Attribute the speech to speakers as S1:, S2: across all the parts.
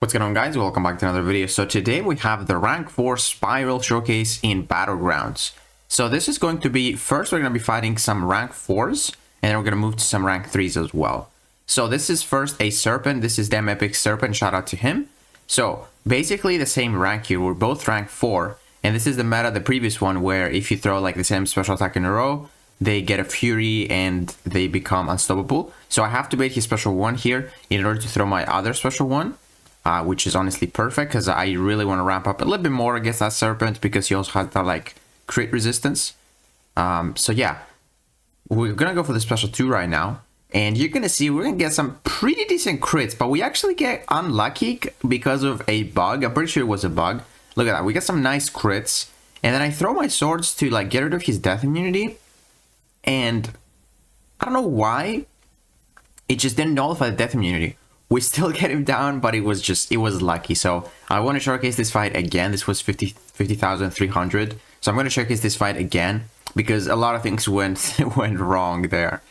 S1: What's going on, guys? Welcome back to another video. So today we have the rank 4 spiral showcase in battlegrounds. So this is going to be, first we're going to be fighting some rank 4s, and then we're going to move to some rank 3s as well. So this is first a Serpent. This is damn epic Serpent, shout out to him. So basically the same rank here, we're both rank 4, and this is the meta, the previous one, where if you throw like the same special attack in a row, they get a fury and they become unstoppable. So I have to bait his special 1 here in order to throw my other special 1. Which is honestly perfect because I really want to ramp up a little bit more against that Serpent because he also has that like crit resistance. So yeah, we're gonna go for the special 2 right now, and you're gonna see we're gonna get some pretty decent crits, but we actually get unlucky because of a bug. I'm pretty sure it was a bug. Look at that, we get some nice crits, and then I throw my swords to like get rid of his death immunity, and I don't know why it just didn't nullify the death immunity. We still get him down, but it was lucky. So I want to showcase this fight again. This was 50,300. So I'm going to showcase this fight again because a lot of things went wrong there.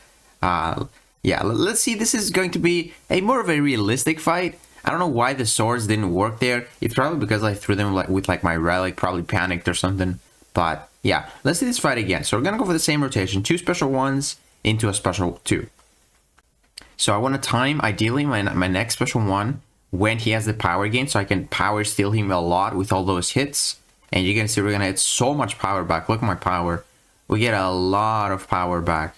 S1: Yeah, let's see. This is going to be more of a realistic fight. I don't know why the swords didn't work there. It's probably because I threw them with my relic, probably panicked or something. But yeah, let's see this fight again. So we're going to go for the same rotation. 2 special 1s into a special 2. So I want to time, ideally, my next special 1 when he has the power gain, so I can power steal him a lot with all those hits. And you're going to see we're going to get so much power back. Look at my power. We get a lot of power back.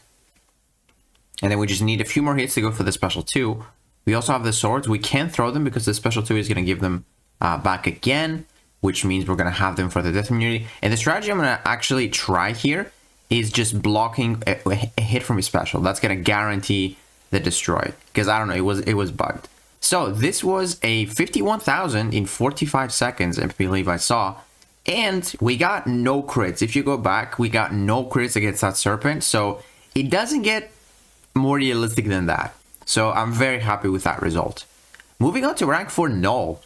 S1: And then we just need a few more hits to go for the special 2. We also have the swords. We can't throw them because the special 2 is going to give them back again, which means we're going to have them for the death immunity. And the strategy I'm going to actually try here is just blocking a hit from his special. That's going to guarantee the destroy, because I don't know, it was bugged. So this was a 51,000 in 45 seconds, I believe I saw, and we got no crits. If you go back, we got no crits against that Serpent, so it doesn't get more realistic than that. So I'm very happy with that result. Moving on to rank 4 Null.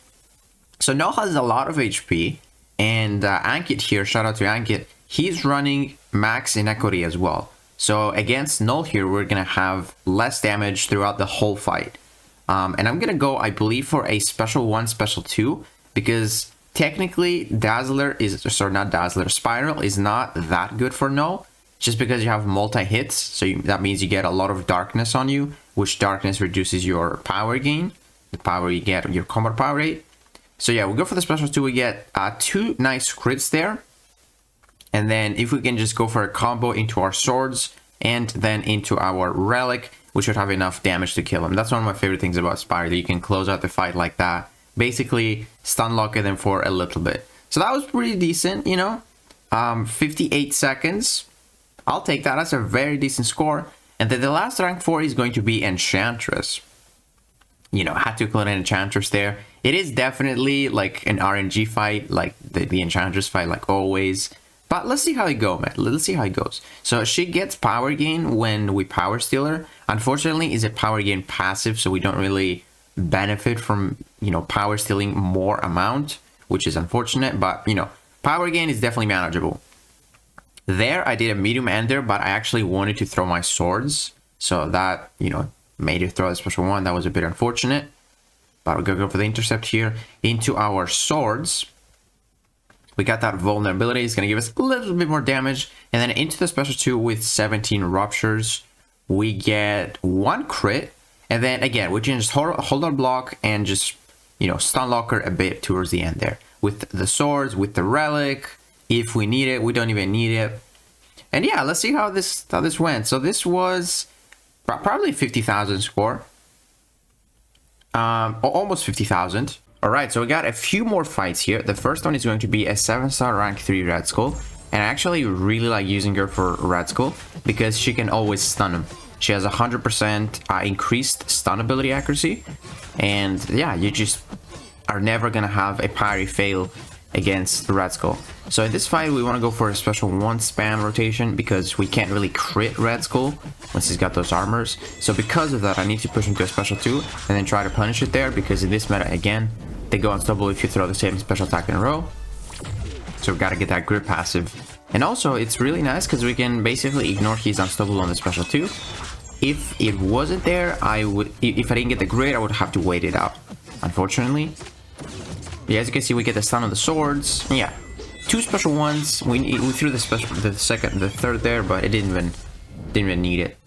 S1: So Null has a lot of HP, and Ankit here, shout out to Ankit, he's running max inequity as well. So against Null here, we're going to have less damage throughout the whole fight. And I'm going to go, I believe, for a special 1, special 2, because technically Spiral is not that good for Null, just because you have multi-hits. So that means you get a lot of darkness on you, which darkness reduces your power gain, the power you get, your combat power rate. So yeah, we go for the special 2, we get 2 nice crits there. And then if we can just go for a combo into our swords and then into our relic, we should have enough damage to kill him. That's one of my favorite things about Spiral, that you can close out the fight like that. Basically, stun lock them for a little bit. So that was pretty decent, you know. 58 seconds. I'll take that. That's a very decent score. And then the last rank 4 is going to be Enchantress. You know, had to include an Enchantress there. It is definitely like an RNG fight, like the Enchantress fight, like always. But let's see how it goes, man. Let's see how it goes. So she gets power gain when we power steal her. Unfortunately, is a power gain passive, so we don't really benefit from, you know, power stealing more amount, which is unfortunate. But, you know, power gain is definitely manageable. There, I did a medium ender, but I actually wanted to throw my swords. So that, you know, made it throw the special 1. That was a bit unfortunate. But we're going to go for the intercept here into our swords. We got that vulnerability, it's going to give us a little bit more damage. And then into the special 2 with 17 ruptures, we get 1 crit. And then again, we can just hold our block and just, you know, stun lock her a bit towards the end there. With the swords, with the relic, if we need it, we don't even need it. And yeah, let's see how this went. So this was probably 50,000 score. Almost 50,000. Alright, so we got a few more fights here. The first one is going to be a 7-star rank 3 Red Skull. And I actually really like using her for Red Skull because she can always stun him. She has 100% increased stun ability accuracy. And yeah, you just are never going to have a parry fail against Red Skull. So in this fight, we want to go for a special 1 spam rotation because we can't really crit Red Skull once he's got those armors. So because of that, I need to push him to a special 2 and then try to punish it there because in this meta, again, they go unstoppable if you throw the same special attack in a row. So we gotta get that grip passive. And also, it's really nice because we can basically ignore he's unstoppable on the special 2. If it wasn't there, if I didn't get the grid, I would have to wait it out. unfortunately. Yeah, as you can see, we get the stun on the swords. Yeah, 2 special ones. We threw the third there, but it didn't even need it.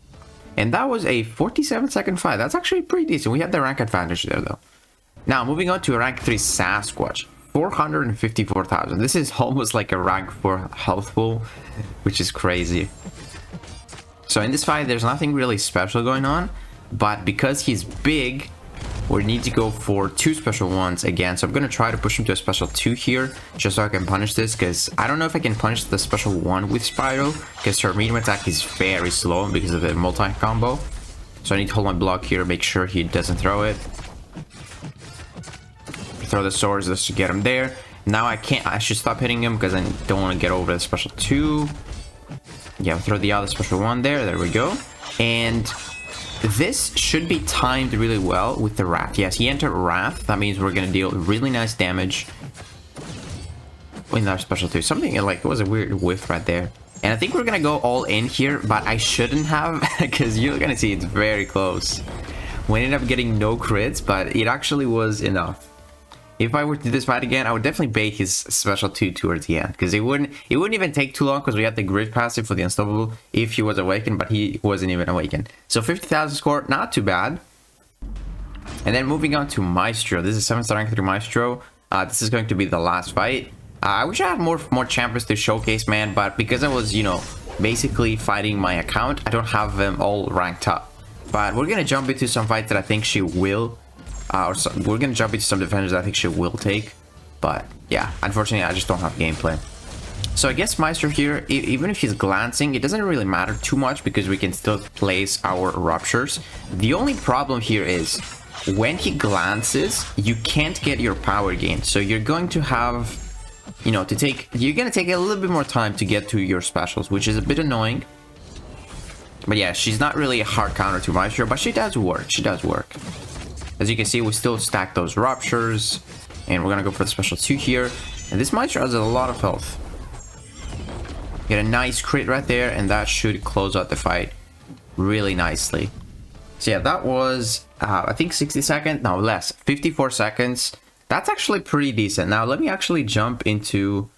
S1: And that was a 47-second fight. That's actually pretty decent. We had the rank advantage there, though. Now, moving on to a rank 3 Sasquatch. 454,000. This is almost like a rank 4 health pool, which is crazy. So in this fight, there's nothing really special going on. But because he's big, we need to go for 2 special ones again. So I'm going to try to push him to a special 2 here, just so I can punish this, because I don't know if I can punish the special 1 with Spiral, because her medium attack is very slow because of the multi-combo. So I need to hold my block here, make sure he doesn't throw it. Throw the swords just to get him there. Now I should stop hitting him because I don't want to get over the special 2. Yeah, throw the other special 1 there. There we go. And this should be timed really well with the Wrath. Yes, he entered Wrath. That means we're going to deal really nice damage in our special 2. Something like, it was a weird whiff right there. And I think we're going to go all in here, but I shouldn't have, because you're going to see it's very close. We ended up getting no crits, but it actually was enough. If I were to do this fight again, I would definitely bait his special 2 towards the end, because it wouldn't even take too long, because we had the grid passive for the unstoppable if he was awakened, but he wasn't even awakened. So 50,000 score, not too bad. And then moving on to Maestro. This is 7-star rank 3 Maestro. This is going to be the last fight. I wish I had more champions to showcase, man, but because I was, you know, basically fighting my account, I don't have them all ranked up. But we're gonna jump into some fights that I think she will. We're gonna jump into some defenders that I think she will take, but yeah, unfortunately I just don't have gameplay. So I guess Maestro here, even if he's glancing, it doesn't really matter too much because we can still place our ruptures. The only problem here is when he glances, you can't get your power gain, so you're going to have, you know, you're gonna take a little bit more time to get to your specials, which is a bit annoying. But yeah, she's not really a hard counter to Maestro, but she does work. She does work. As you can see, we still stack those ruptures, and we're gonna go for the special 2 here. And this Maestro has a lot of health. Get a nice crit right there, and that should close out the fight really nicely. So yeah, that was I think 60 seconds, no less, 54 seconds. That's actually pretty decent. Now let me actually jump into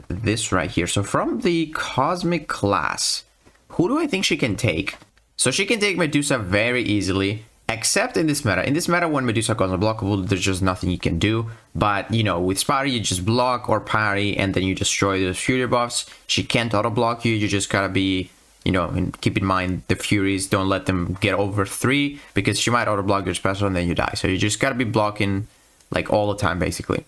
S1: this right here. So from the Cosmic class, who do I think she can take? So she can take Medusa very easily. Except in this meta. In this meta, when Medusa goes unblockable, there's just nothing you can do. But, you know, with Spire, you just block or parry, and then you destroy those Fury buffs. She can't auto-block you. You just gotta be, you know, and keep in mind the Furies. Don't let them get over 3, because she might auto-block your special, and then you die. So you just gotta be blocking, like, all the time, basically.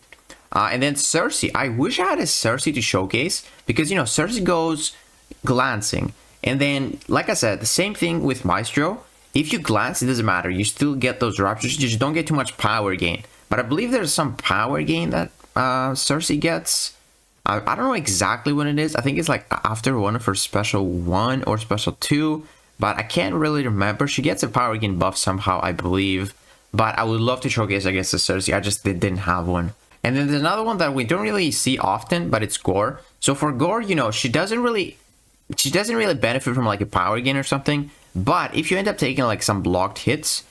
S1: And then Cersei. I wish I had a Cersei to showcase, because, you know, Cersei goes glancing. And then, like I said, the same thing with Maestro. If you glance, it doesn't matter. You still get those ruptures. You just don't get too much power gain. But I believe there's some power gain that Cersei gets. I don't know exactly what it is. I think it's like after one of her special 1 or special 2. But I can't really remember. She gets a power gain buff somehow, I believe. But I would love to showcase against the Cersei. I just didn't have one. And then there's another one that we don't really see often, but it's Gore. So for Gore, you know, she doesn't really benefit from like a power gain or something. But if you end up taking like some blocked hits,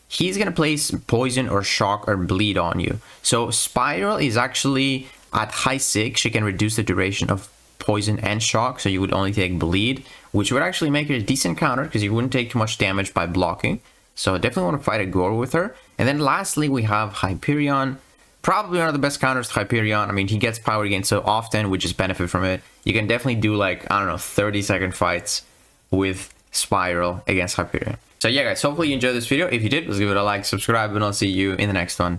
S1: he's gonna place poison or shock or bleed on you. So Spiral is actually at high 6. She can reduce the duration of poison and shock, so you would only take bleed, which would actually make it a decent counter because you wouldn't take too much damage by blocking. So definitely want to fight a Gore with her. And then lastly, we have Hyperion. Probably one of the best counters to Hyperion. I mean, he gets power gain so often, we just benefit from it. You can definitely do like, I don't know, 30-second fights with Spiral against Hyperion. So yeah, guys, hopefully you enjoyed this video. If you did, let's give it a like, subscribe, and I'll see you in the next one.